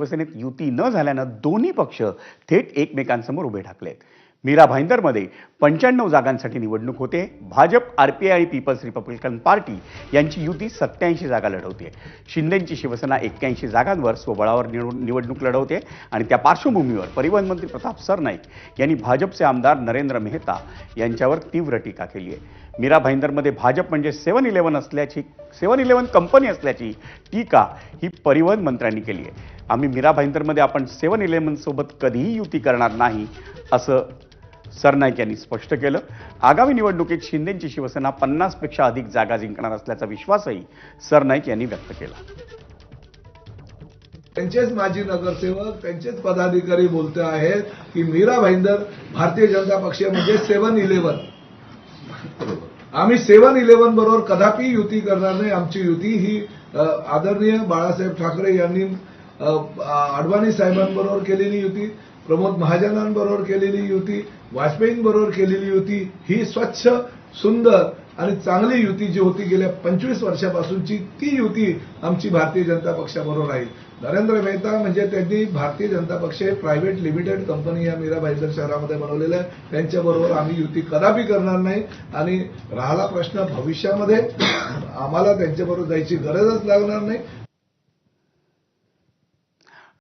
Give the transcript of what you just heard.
शिवसेनेत युती न झाल्यानं दोन्ही पक्ष थेट एकमेकांसमोर उभे ठाकलेत. मीरा भाईंदरमध्ये 95 जागांसाठी निवडणूक होते. भाजप, आरपीआय आणि पीपल्स रिपब्लिकन पार्टी यांची युती 87 जागा लढवते. शिंदेंची शिवसेना 81 जागांवर स्वबळावर निवडणूक लढवते आणि त्या पार्श्वभूमीवर परिवहन मंत्री प्रताप सरनाईक यांनी भाजपचे आमदार नरेंद्र मेहता यांच्यावर तीव्र टीका केली आहे. मीरा भाईंदरमध्ये भाजप म्हणजे 7-11 कंपनी असल्याची टीका ही परिवहन मंत्र्यांनी केली आहे. आम्ही मीरा भाईंदरमध्ये आपण 7-11 सोबत कधीही युती करणार नाही असं सरनाईक यांनी स्पष्ट केलं. आगामी निवडणुकीत शिंदेंची शिवसेना 50 पेक्षा अधिक जागा जिंकणार असल्याचा विश्वासही सरनाईक यांनी व्यक्त केला. त्यांचेच माजी नगरसेवक, त्यांचेच पदाधिकारी बोलते आहेत की मीरा भाईंदर भारतीय जनता पक्ष म्हणजे 7-11. आम्ही 7-11 बरोबर कदापि युती करणार नाही. आमची युती ही आदरणीय बाळासाहेब ठाकरे यांनी अडवाणी साहेबांबरोबर केलेली युती, प्रमोद महाजनांबरोबर केलेली युती, वाजपेयींबरोबर केलेली युती, ही स्वच्छ, सुंदर आणि चांगली युती जी होती गेल्या 25 वर्षापासूनची, ती युती आमची भारतीय जनता पक्षाबरोबर आहे. नरेंद्र मेहता म्हणजे त्यांनी भारतीय जनता पक्ष प्रायव्हेट लिमिटेड कंपनी या मीरा भाईंदर शहरामध्ये बनवलेलं आहे. त्यांच्याबरोबर आम्ही युती कदापि करणार नाही. आणि राहिला प्रश्न भविष्यामध्ये, आम्हाला त्यांच्याबरोबर जायची गरजच लागणार नाही.